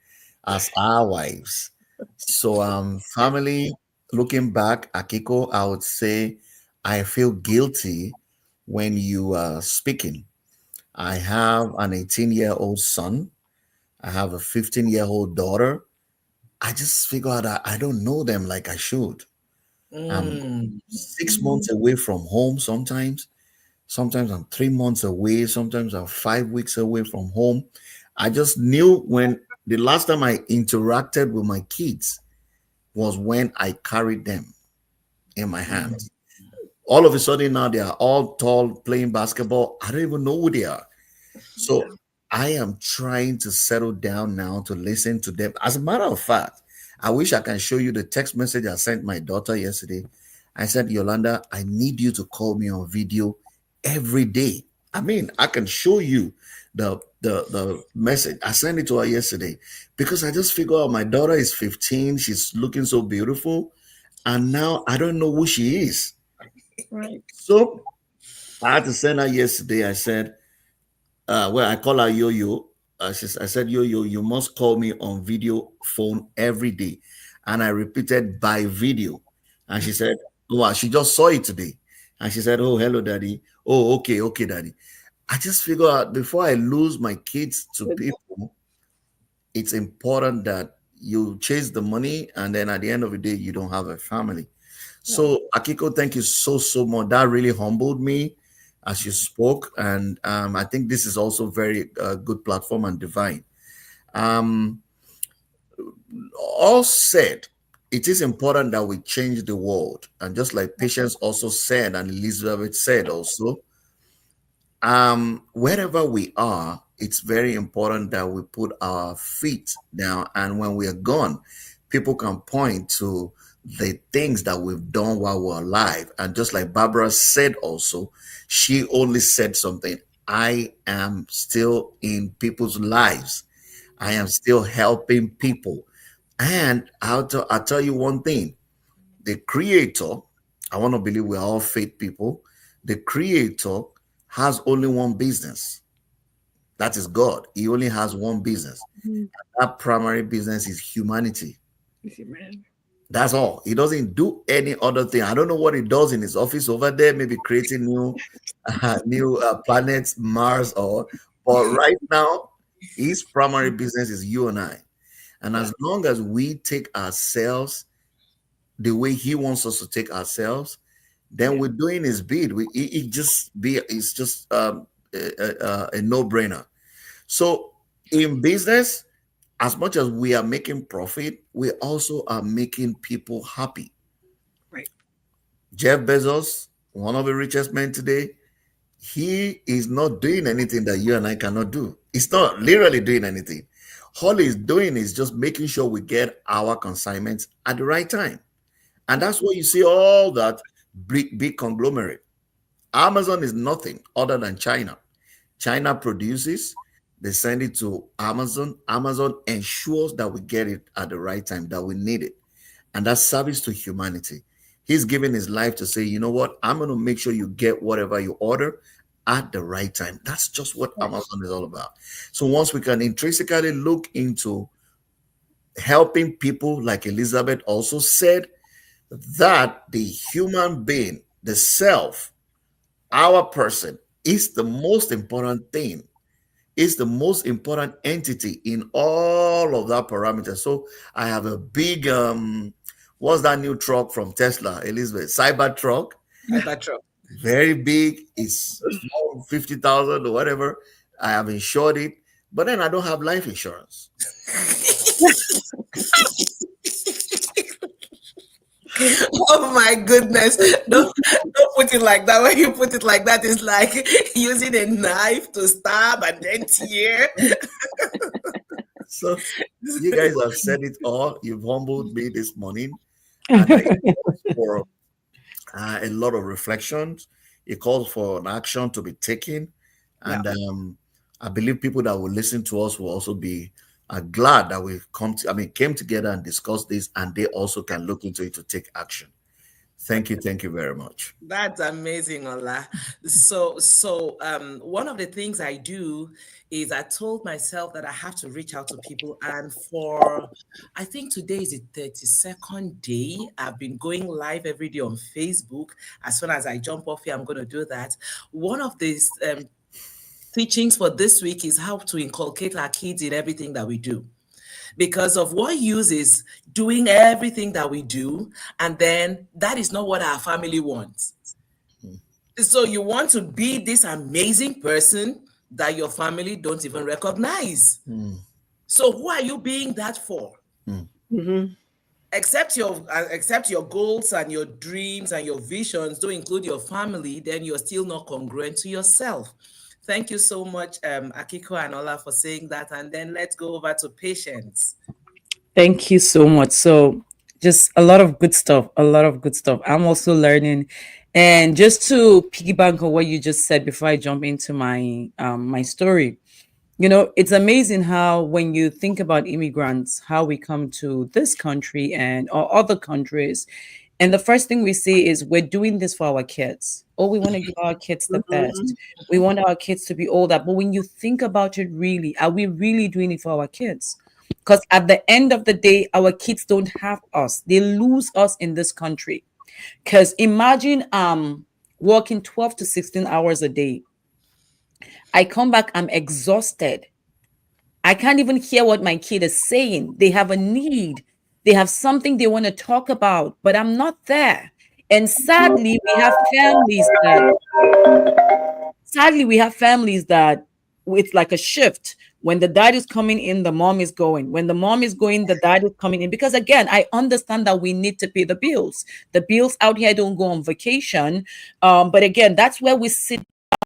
as our wives. So, family, looking back, Akiko, I would say I feel guilty when you are speaking. I have an 18-year-old son. I have a 15-year-old daughter. I just figure out that I don't know them like I should. I'm Mm, 6 months away from home sometimes. Sometimes I'm 3 months away. Sometimes I'm 5 weeks away from home. I just knew when the last time I interacted with my kids was when I carried them in my mm, hands. All of a sudden now they are all tall playing basketball. I don't even know who they are. So I am trying to settle down now to listen to them. As a matter of fact, I wish I can show you the text message I sent my daughter yesterday. I said, Yolanda, I need you to call me on video every day. I mean, I can show you the message. I sent it to her yesterday because I just figure out my daughter is 15. She's looking so beautiful. And now I don't know who she is. Right. So I had to send her yesterday. I said, well, I call her Yo Yo. I said, Yo Yo, you must call me on video phone every day. And I repeated by video. And she said, well, she just saw it today. And she said, oh, hello, daddy. Oh, okay, okay, daddy. I just figure out before I lose my kids to Good. people, it's important that you chase the money and then at the end of the day, you don't have a family. So, Akiko, thank you so, so much. That really humbled me as you spoke. And I think this is also very good platform and divine. Um, all said, it is important that we change the world. And just like Patience also said, and Elizabeth said also, wherever we are, it's very important that we put our feet down, and when we are gone, people can point to the things that we've done while we're alive. And just like Barbara said also, she only said something: I am still in people's lives, I am still helping people. And I'll tell you one thing: the creator, I want to believe we're all faith people, the creator has only one business. That is God. He only has one business. Mhm. That primary business is humanity. Easy, man. That's all. He doesn't do any other thing. I don't know what he does in his office over there, maybe creating new planets, Mars, or. But right now, his primary business is you and I. And Yeah. as long as we take ourselves the way he wants us to take ourselves, then Yeah. we're doing his bid. It's just a no-brainer. So in business, as much as we are making profit, we also are making people happy. Right. Jeff Bezos, one of the richest men today, he is not doing anything that you and I cannot do. He's not literally doing anything. All he's doing is just making sure we get our consignments at the right time. And that's why you see all that big conglomerate. Amazon is nothing other than China. China produces, they send it to Amazon. Amazon ensures that we get it at the right time, that we need it. And that's service to humanity. He's giving his life to say, you know what? I'm going to make sure you get whatever you order at the right time. That's just what Yes. Amazon is all about. So once we can intrinsically look into helping people, like Elizabeth also said, that the human being, the self, our person, is the most important thing, is the most important entity in all of that parameter. So I have a big what's that new truck from Tesla, Elizabeth? Cyber truck, Cybertruck. very big. It's 50,000 or whatever. I have insured it, but then I don't have life insurance. Oh my goodness. Don't put it like that. When you put it like that, it's like using a knife to stab and then tear. So you guys have said it all. You've humbled me this morning, and it calls for a lot of reflections. It calls for an action to be taken, and I believe people that will listen to us will also be glad that we've came together and discussed this, and they also can look into it to take action. Thank you very much. That's amazing, Ola. One of the things I do is I told myself that I have to reach out to people. And for, I think today is the 32nd day. I've been going live every day on Facebook. As soon as I jump off here, I'm going to do that. One of these teachings for this week is how to inculcate our kids in everything that we do, because of what use is doing everything that we do, and then that is not what our family wants. So you want to be this amazing person that your family don't even recognize. So who are you being that for? Mhm. Except your goals and your dreams and your visions don't include your family, then you're still not congruent to yourself. Thank you so much, Akiko and Ola, for saying that. And then let's go over to Patience. Thank you so much. So, just a lot of good stuff. A lot of good stuff. I'm also learning, and just to piggyback on what you just said before I jump into my story. It's amazing how when you think about immigrants, how we come to this country and or other countries, and the first thing we say is we're doing this for our kids. Oh, we want to give our kids the best. Mhm. We want our kids to be all that. But when you think about it, really, are we really doing it for our kids? Because at the end of the day, our kids don't have us. They lose us in this country. Because imagine working 12 to 16 hours a day. I come back, I'm exhausted. I can't even hear what my kid is saying. They have a need. They have something they want to talk about, but I'm not there. And sadly we have families that it's like a shift. When the dad is coming in, the mom is going. When the mom is going, the dad is coming in. Because again, I understand that we need to pay the bills. The bills out here don't go on vacation. But again, that's where we sit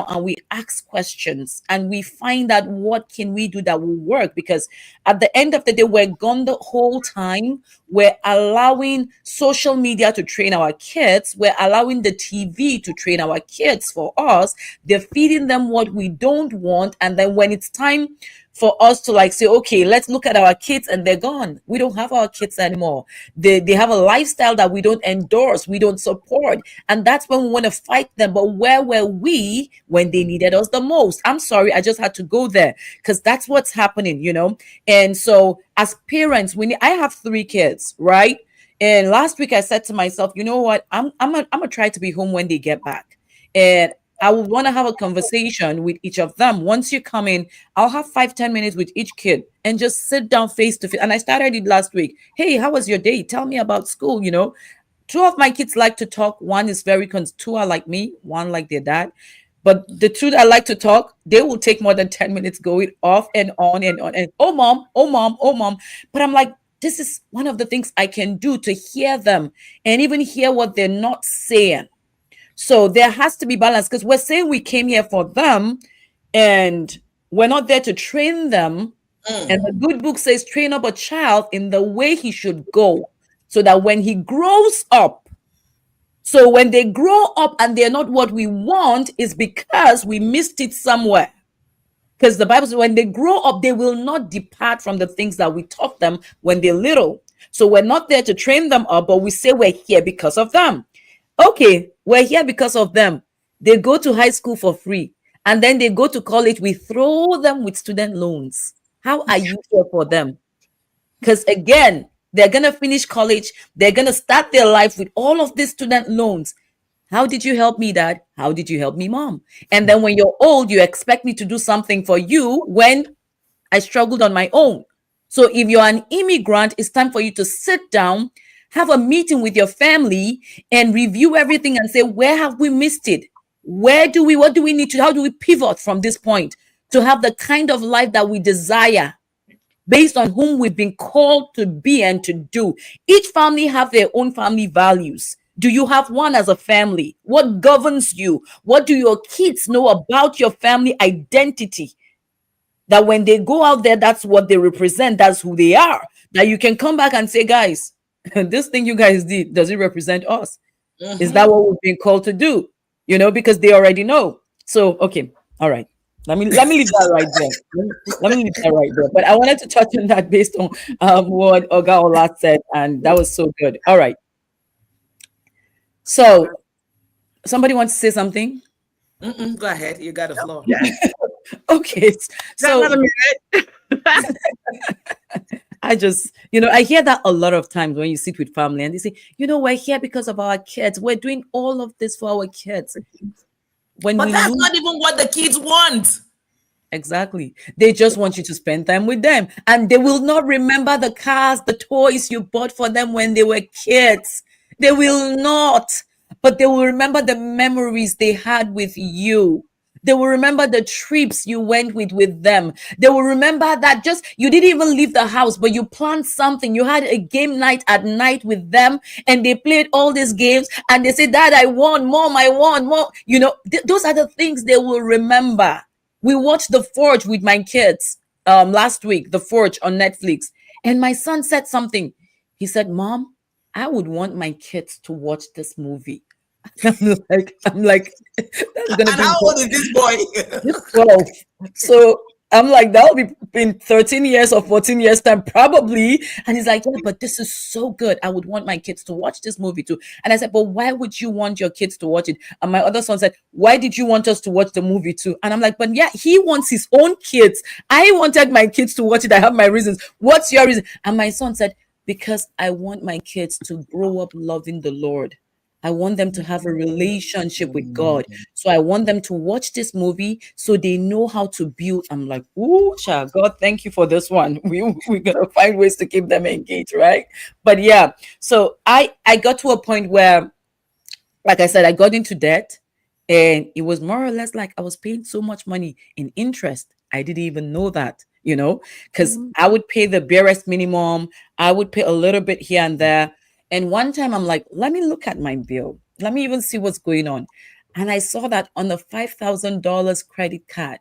and we ask questions and we find out what can we do that will work, because at the end of the day we're gone the whole time. We're allowing social media to train our kids. We're allowing the TV to train our kids for us. They're feeding them what we don't want, and then when it's time for us to like say, okay, let's look at our kids, and they're gone. We don't have our kids anymore. They have a lifestyle that we don't endorse, we don't support, and that's when we want to fight them. But where were we when they needed us the most? I'm sorry, I just had to go there because that's what's happening. And so as parents, I have 3 kids, right? And last week I said to myself, you know what, I'm gonna try to be home when they get back, and I would want to have a conversation with each of them. Once you come in, I'll have 5-10 minutes with each kid and just sit down face to face. And I started it last week. Hey, how was your day? Tell me about school. 2 of my kids like to talk. One is 2 are like me, one like their dad. But the 2 that like to talk, they will take more than 10 minutes going off and on and on. And oh, mom, oh, mom, oh, mom. But I'm like, this is one of the things I can do to hear them and even hear what they're not saying. So there has to be balance, because we're saying we came here for them and we're not there to train them. And the good book says, train up a child in the way he should go, so that when he grows up, so when they grow up and they're not what we want, is because we missed it somewhere. Because the Bible says when they grow up, they will not depart from the things that we taught them when they're little. So we're not there to train them up, but we say we're here because of them. Okay, we're here because of them. They go to high school for free. and then they go to college, we throw them with student loans. How are you here for them? Because again, they're going to finish college, they're going to start their life with all of these student loans. How did you help me, Dad? How did you help me, Mom? And then when you're old, you expect me to do something for you when I struggled on my own. So if you're an immigrant, it's time for you to sit down, have a meeting with your family, and review everything and say, where have we missed it? What do we need to, how do we pivot from this point to have the kind of life that we desire based on whom we've been called to be and to do? Each family have their own family values. Do you have one as a family? What governs you? What do your kids know about your family identity? That when they go out there, that's what they represent, that's who they are. That you can come back and say, guys, this thing you guys did, does it represent us? Is that what we've been called to do? You know, because they already know. So, okay, all right. Let me leave that right there. Let me leave that right there. But I wanted to touch on that based on what Oga Ola said, and that was so good. All right. So, somebody wants to say something? Go ahead. You got the floor. Okay. So, I just, I hear that a lot of times when you sit with family and they say, we're here because of our kids. We're doing all of this for our kids. But that's not even what the kids want. Exactly. They just want you to spend time with them. And they will not remember the cars, the toys you bought for them when they were kids. They will not. But they will remember the memories they had with you. They will remember the trips you went with them. They will remember that just you didn't even leave the house, but you planned something. You had a game night at night with them, and they played all these games. And they say, "Dad, I won. Mom, I won. Mom." Those are the things they will remember. We watched The Forge with my kids last week. The Forge on Netflix, and my son said something. He said, "Mom, I would want my kids to watch this movie." I'm like, that's gonna And be how old is this boy? He's 12. So I'm like, that'll be in 13 years or 14 years time, probably. And he's like, yeah, but this is so good. I would want my kids to watch this movie too. And I said, but why would you want your kids to watch it? And my other son said, why did you want us to watch the movie too? And I'm like, but yeah, he wants his own kids. I wanted my kids to watch it. I have my reasons. What's your reason? And my son said, because I want my kids to grow up loving the Lord. I want them to have a relationship with God. So I want them to watch this movie so they know how to build. I'm like, ooh, child, God, thank you for this one. We're going to find ways to keep them engaged, right? But yeah, so I got to a point where, like I said, I got into debt. And it was more or less like I was paying so much money in interest. I didn't even know that, because I would pay the barest minimum. I would pay a little bit here and there. And one time I'm like, let me look at my bill. Let me even see what's going on. And I saw that on the $5,000 credit card,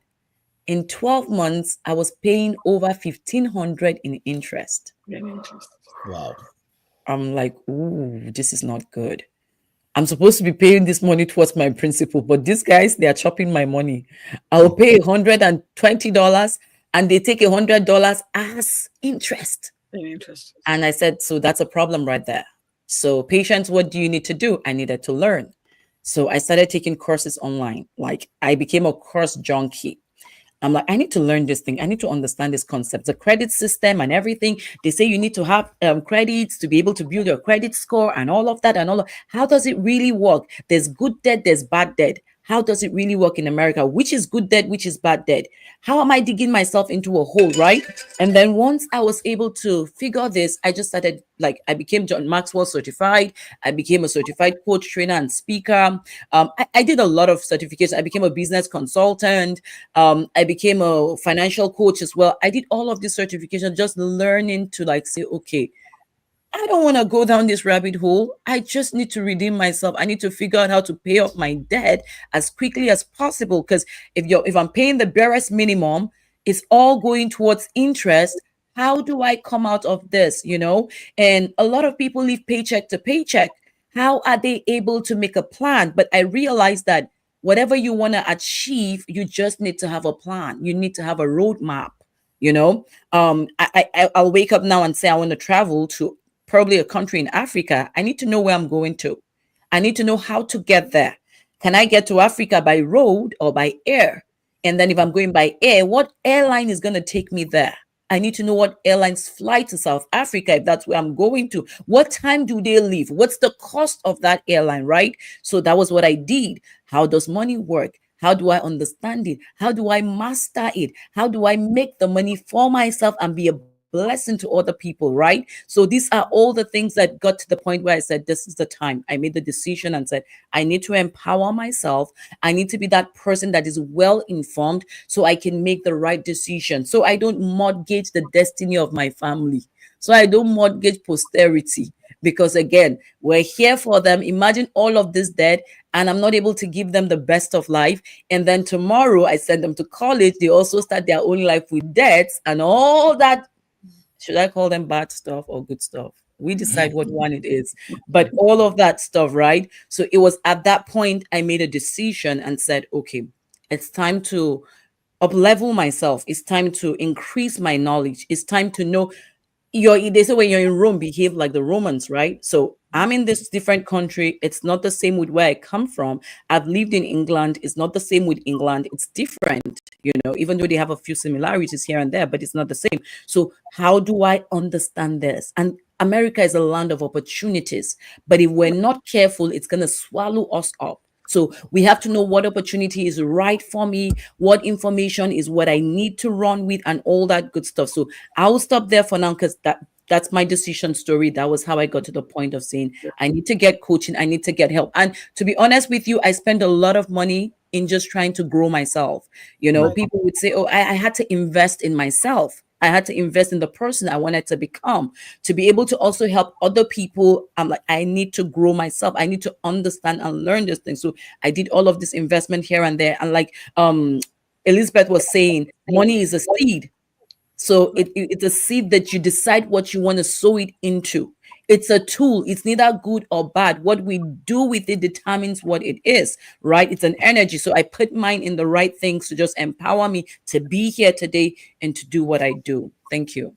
in 12 months, I was paying over $1,500 in interest. Wow. I'm like, ooh, this is not good. I'm supposed to be paying this money towards my principal, but these guys, they are chopping my money. I'll pay $120 and they take $100 as interest. And I said, so that's a problem right there. So patience, what do you need to do? I needed to learn. So I started taking courses online. Like I became a course junkie. I'm like, I need to learn this thing. I need to understand this concept, the credit system and everything. They say you need to have credits to be able to build your credit score and all of that and all of. How does it really work? There's good debt, there's bad debt. How does it really work in America? Which is good debt, which is bad debt? How am I digging myself into a hole, right? And then once I was able to figure this, I just started, like, I became John Maxwell certified. I became a certified coach, trainer, and speaker. I did a lot of certifications. I became a business consultant. I became a financial coach as well. I did all of these certifications, just learning to like say, okay, I don't want to go down this rabbit hole. I just need to redeem myself. I need to figure out how to pay off my debt as quickly as possible. Because if I'm paying the barest minimum, it's all going towards interest. How do I come out of this? And a lot of people live paycheck to paycheck. How are they able to make a plan? But I realized that whatever you want to achieve, you just need to have a plan. You need to have a roadmap. I'll wake up now and say I want to travel to probably a country in Africa. I need to know where I'm going to. I need to know how to get there. Can I get to Africa by road or by air? And then if I'm going by air, what airline is going to take me there? I need to know what airlines fly to South Africa if that's where I'm going to. What time do they leave? What's the cost of that airline, right? So that was what I did. How does money work? How do I understand it? How do I master it? How do I make the money for myself and be a blessing to other people, right? So these are all the things that got to the point where I said, this is the time. I made the decision and said, I need to empower myself. I need to be that person that is well informed so I can make the right decision. So I don't mortgage the destiny of my family. So I don't mortgage posterity. Because again, we're here for them. Imagine all of this dead, and I'm not able to give them the best of life. And then tomorrow I send them to college. They also start their own life with debts and all that. Should I call them bad stuff or good stuff? We decide what one it is. But all of that stuff, right? So it was at that point I made a decision and said, okay, it's time to up level myself. It's time to increase my knowledge. It's time to know they say when you're in Rome, behave like the Romans, right? So I'm in this different country. It's not the same with where I come from. I've lived in England. It's not the same with England. It's different, even though they have a few similarities here and there, but it's not the same. So how do I understand this? And America is a land of opportunities, but if we're not careful, it's going to swallow us up. So we have to know what opportunity is right for me, what information is what I need to run with, and all that good stuff. So I'll stop there for now because that's my decision story. That was how I got to the point of saying I need to get coaching, I need to get help. And to be honest with you, I spend a lot of money in just trying to grow myself. People would say, oh, I had to invest in myself. I had to invest in the person I wanted to become to be able to also help other people. I'm like, I need to grow myself. I need to understand and learn this thing. So I did all of this investment here and there. And like Elizabeth was saying, money is a seed. So it's a seed that you decide what you want to sow it into. It's a tool. It's neither good or bad. What we do with it determines what it is, right? It's an energy. So I put mine in the right things to just empower me to be here today and to do what I do. Thank you.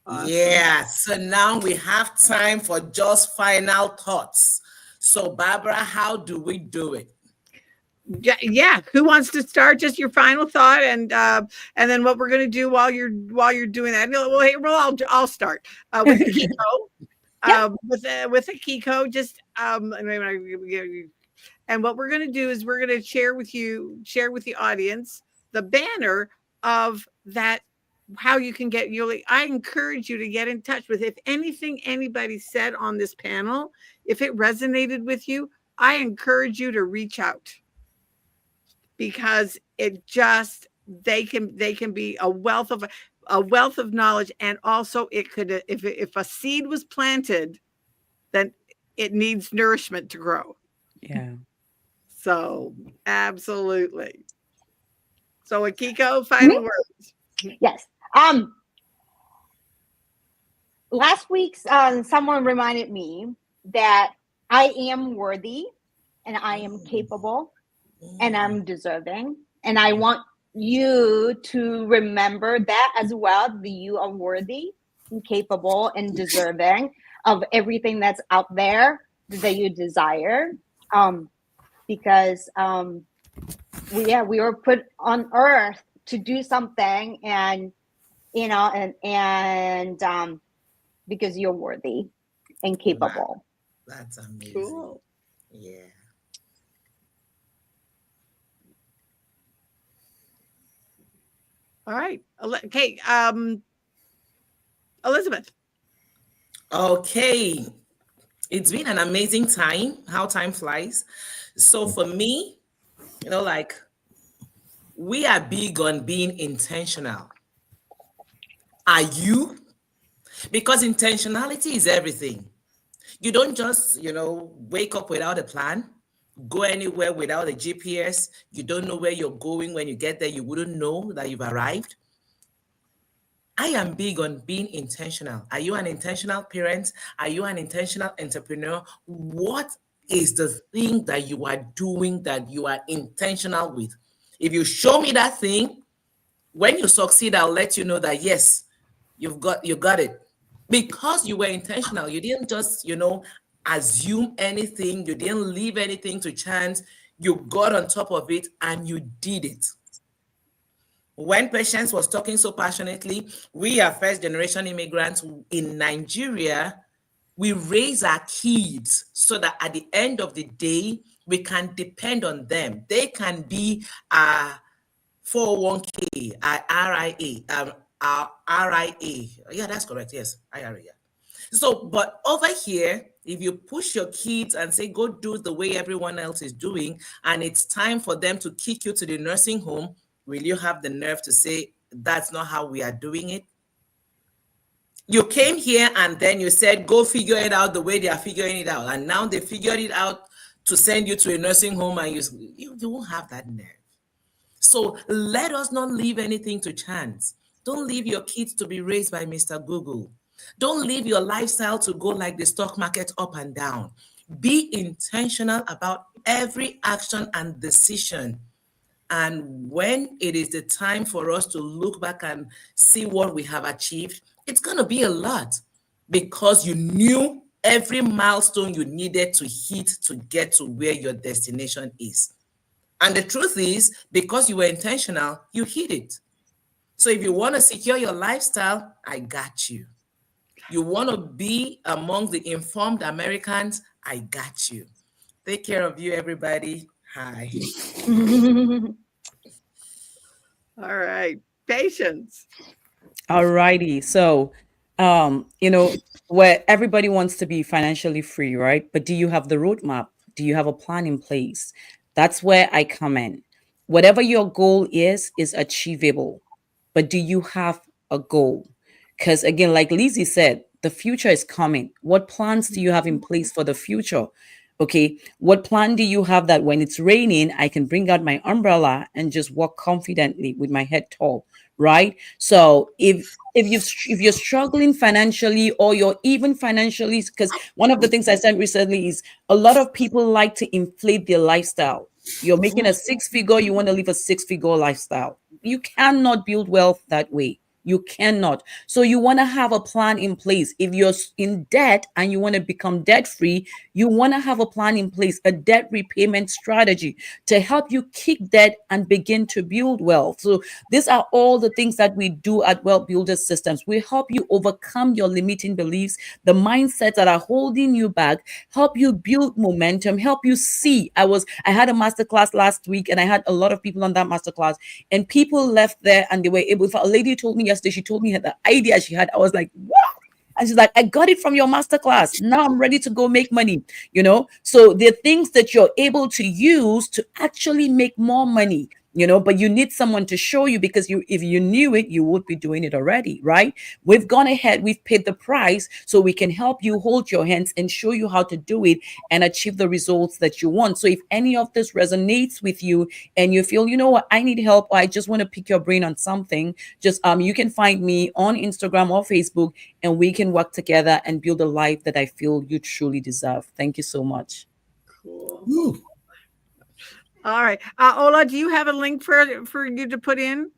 Awesome. Yeah. So now we have time for just final thoughts. So Barbara, how do we do it? Yeah, who wants to start? Just your final thought, and then what we're going to do while you're doing that. Well, I'll start with Akiko. With Akiko, just and what we're going to do is we're going to share with the audience the banner of that, how you can get I encourage you to get in touch with, if anything anybody said on this panel, if it resonated with you, I encourage you to reach out. Because it just they can be a wealth of knowledge, and also it could, if a seed was planted, then it needs nourishment to grow. Yeah. So absolutely. So Akiko, final words. Yes. Last week, someone reminded me that I am worthy, and I am capable, and I'm deserving. And I want you to remember that as well, that you are worthy and capable and deserving of everything that's out there that you desire. Because we were put on earth to do something, and because you're worthy and capable. Wow. That's amazing. Cool. Yeah. All right. Okay. Elizabeth. Okay. It's been an amazing time, how time flies. So for me, we are big on being intentional. Are you? Because intentionality is everything. You don't just, wake up without a plan, go anywhere without a GPS. You don't know where you're going. When you get there, you wouldn't know that you've arrived. I am big on being intentional. Are you an intentional parent? Are you an intentional entrepreneur? What is the thing that you are doing that you are intentional with? If you show me that thing, when you succeed, I'll let you know that, yes, you got it. Because you were intentional. You didn't just, assume anything. You didn't leave anything to chance. You got on top of it and you did it. When Patience was talking so passionately, we are first generation immigrants in Nigeria. We raise our kids so that at the end of the day, we can depend on them. They can be our 401k, our RIA, our RIA. Yeah, that's correct. Yes, IRA. Yeah. So, but over here, if you push your kids and say, go do the way everyone else is doing, and it's time for them to kick you to the nursing home, will you have the nerve to say, that's not how we are doing it? You came here and then you said, go figure it out the way they are figuring it out. And now they figured it out to send you to a nursing home, and you won't have that nerve. So let us not leave anything to chance. Don't leave your kids to be raised by Mr. Google. Don't leave your lifestyle to go like the stock market up and down. Be intentional about every action and decision. And when it is the time for us to look back and see what we have achieved, it's going to be a lot, because you knew every milestone you needed to hit to get to where your destination is. And the truth is, because you were intentional, you hit it. So if you want to secure your lifestyle, I got you. You want to be among the informed Americans, I got you. Take care of you, everybody. Hi. All right. Patience. Alrighty. So, where everybody wants to be financially free, right? But do you have the roadmap? Do you have a plan in place? That's where I come in. Whatever your goal is achievable. But do you have a goal? Because again, like Lizzie said, the future is coming. What plans do you have in place for the future? Okay, what plan do you have that when it's raining, I can bring out my umbrella and just walk confidently with my head tall, right? So if you're struggling financially, or you're even financially, because one of the things I said recently is a lot of people like to inflate their lifestyle. You're making a six figure, you want to live a six figure lifestyle. You cannot build wealth that way. You cannot. So you want to have a plan in place. If you're in debt and you want to become debt free, you want to have a plan in place, a debt repayment strategy to help you kick debt and begin to build wealth. So these are all the things that we do at Wealth Builder Systems. We help you overcome your limiting beliefs, the mindsets that are holding you back, help you build momentum, help you see. I had a masterclass last week, and I had a lot of people on that masterclass, and people left there and they were able. A lady told me yesterday, she told me the idea she had. I was like, what? And she's like, I got it from your masterclass. Now I'm ready to go make money. So there are things that you're able to use to actually make more money. But you need someone to show you, because if you knew it, you would be doing it already, right? We've gone ahead, we've paid the price, so we can help you, hold your hands, and show you how to do it and achieve the results that you want. So if any of this resonates with you and you feel, you know what, I need help, or I just want to pick your brain on something, just you can find me on Instagram or Facebook, and we can work together and build a life that I feel you truly deserve. Thank you so much. Cool. Ooh. All right. Ola, do you have a link for you to put in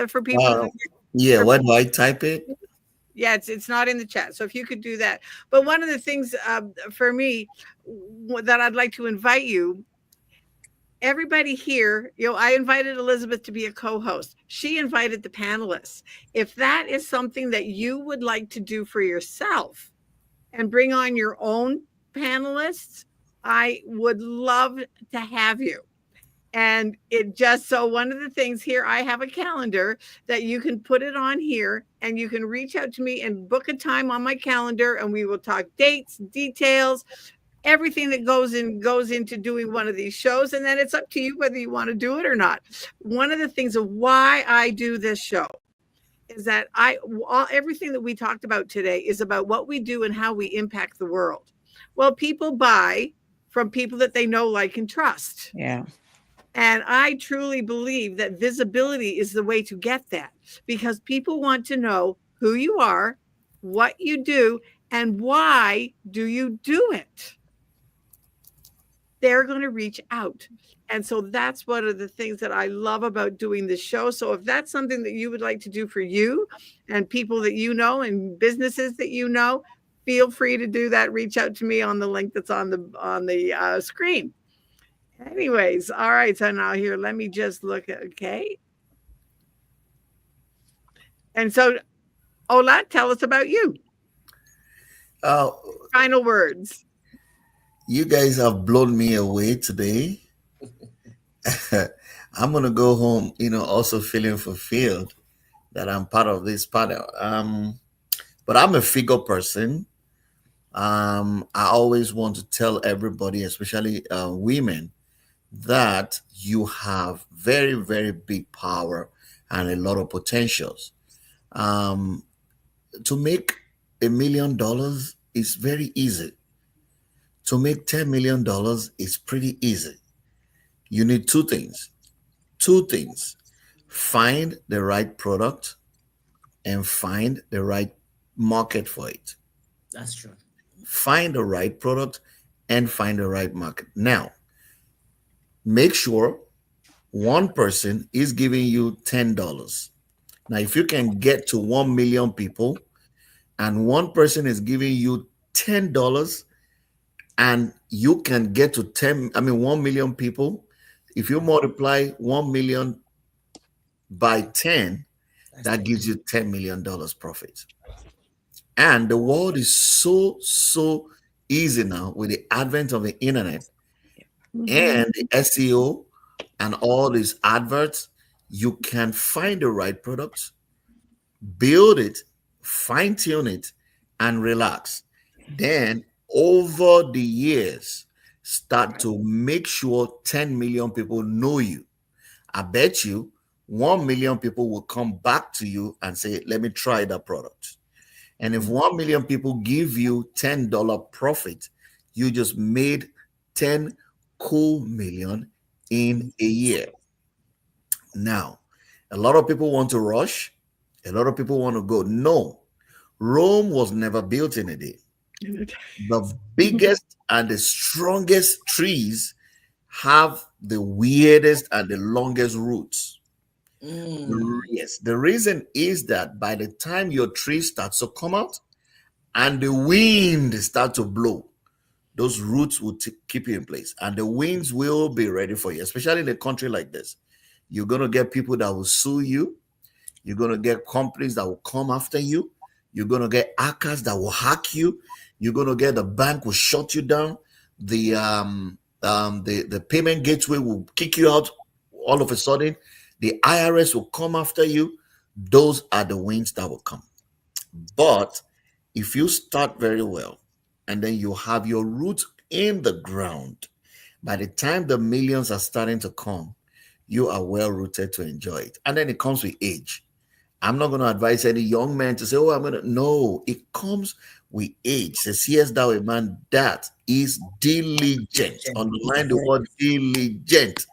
for people? Yeah. Where do I type it? Yeah, it's not in the chat. So if you could do that. But one of the things for me that I'd like to invite you, everybody here, I invited Elizabeth to be a co-host. She invited the panelists. If that is something that you would like to do for yourself and bring on your own panelists, I would love to have you. And it just, so one of the things here, I have a calendar that you can put it on here, and you can reach out to me and book a time on my calendar, and we will talk dates, details, everything that goes into doing one of these shows. And then it's up to you whether you want to do it or not. One of the things of why I do this show is that everything that we talked about today is about what we do and how we impact the world. Well, people buy from people that they know, like, and trust. Yeah. And I truly believe that visibility is the way to get that, because people want to know who you are, what you do, and why do you do it. They're going to reach out. And so that's one of the things that I love about doing this show. So if that's something that you would like to do for you and people that you know and businesses that you know, feel free to do that. Reach out to me on the link that's on the screen. Anyways, all right. So now here, let me just look at, okay. And so, Ola, tell us about you. Uh, Final words. you guys have blown me away today. I'm gonna go home, also feeling fulfilled that I'm part of this panel. But I'm a figure person. I always want to tell everybody, especially women, that you have very, very big power and a lot of potentials. Um, to make $1 million is very easy. To make $10 million is pretty easy. You need two things. Two things. Find the right product and find the right market for it. That's true. Find the right product and find the right market. Now, make sure one person is giving you $10. Now, if you can get to 1 million people and one person is giving you $10 and you can get to 1 million people, if you multiply 1 million by 10, That's that the- gives you $10 million profit. And the world is so easy now with the advent of the internet and the SEO and all these adverts. You can find the right product, build it, fine tune it, and relax. Then, over the years, start to make sure 10 million people know you. I bet you 1 million people will come back to you and say, let me try that product. And if 1 million people give you $10 profit, you just made 10 cool million in a year. Now, a lot of people want to rush. A lot of people want to go. No, Rome was never built in a day. The biggest and the strongest trees have the weirdest and the longest roots. Yes, the reason is that by the time your tree starts to come out and the wind start to blow, those roots will keep you in place and the winds will be ready for you, especially in a country like this. You're going to get people that will sue you. You're going to get companies that will come after you. You're going to get hackers that will hack you. You're going to get the bank will shut you down. The payment gateway will kick you out all of a sudden. The IRS will come after you. Those are the winds that will come. But if you start very well and then you have your roots in the ground, by the time the millions are starting to come, you are well rooted to enjoy it. And then it comes with age. I'm not going to advise any young man to say, oh, I'm going to. No, it comes with age. Says, yes, thou a man that is diligent. Underline the word diligent.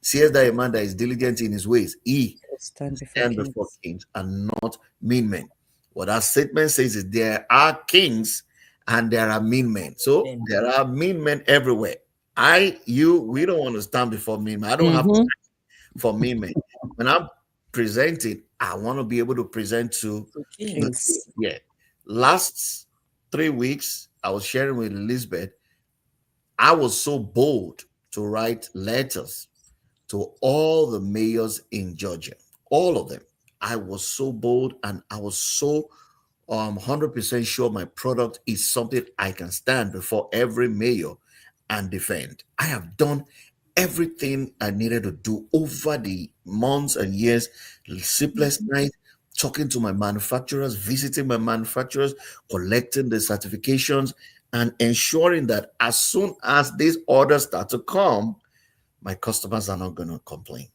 Seest thou a man that is diligent in his ways? He Stand before stand kings. before kings and not mean men. What that statement says is there are kings and there are mean men. So there are mean men everywhere. We don't want to stand before mean men. I don't have time for mean men. When I'm presenting, I want to be able to present to Kings. yeah. Last 3 weeks, I was sharing with Elizabeth. I was so bold to write letters to all the mayors in Georgia, all of them. I was so bold and I was so 100% sure my product is something I can stand before every mayor and defend. I have done everything I needed to do over the months and years, sleepless nights, talking to my manufacturers, visiting my manufacturers, collecting the certifications, and ensuring that as soon as these orders start to come, my customers are not going to complain.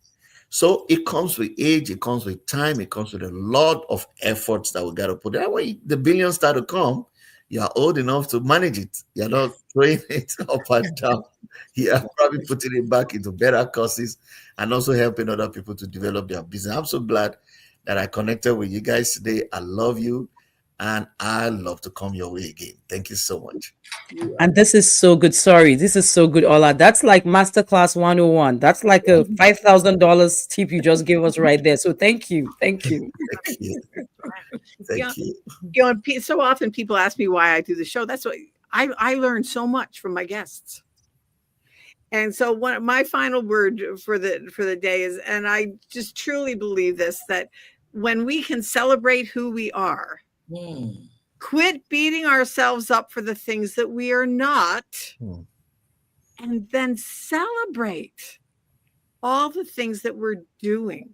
So it comes with age, it comes with time, it comes with a lot of efforts that we got to put. That way, the billions start to come, you are old enough to manage it. You're not throwing it up and down. You're probably putting it back into better courses and also helping other people to develop their business. I'm so glad that I connected with you guys today. I love you. And I love to come your way again. Thank you so much. And this is so good. Sorry, this is so good, Ola. That's like Masterclass 101. That's like a $5,000 tip you just gave us right there. So thank you. Thank you. Thank you. Yeah. Thank you. So often people ask me why I do the show. That's what I learn so much from my guests. And so my final word for the day is, and I just truly believe this, that when we can celebrate who we are, Mm. quit beating ourselves up for the things that we are not, and then celebrate all the things that we're doing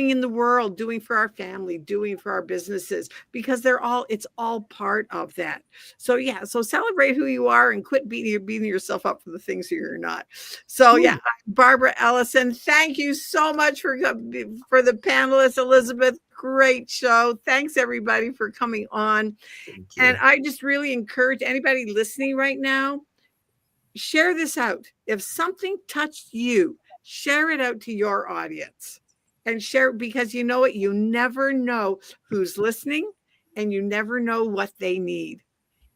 in the world, doing for our family, doing for our businesses, because it's all part of that. So yeah, so celebrate who you are and quit beating yourself up for the things that you're not. So yeah, Barbara Ellison, thank you so much for the panelists. Elizabeth, great show. Thanks everybody for coming on. And I just really encourage anybody listening right now, share this out. If something touched you, share it out to your audience. And share, because you know what? You never know who's listening, and you never know what they need.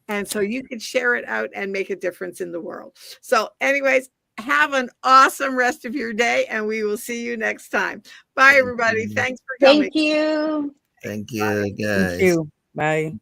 And so you can share it out and make a difference in the world. So anyways, have an awesome rest of your day, and we will see you next time. Bye, everybody. Thanks for coming. Thank you. Thank you, guys. Thank you. Bye.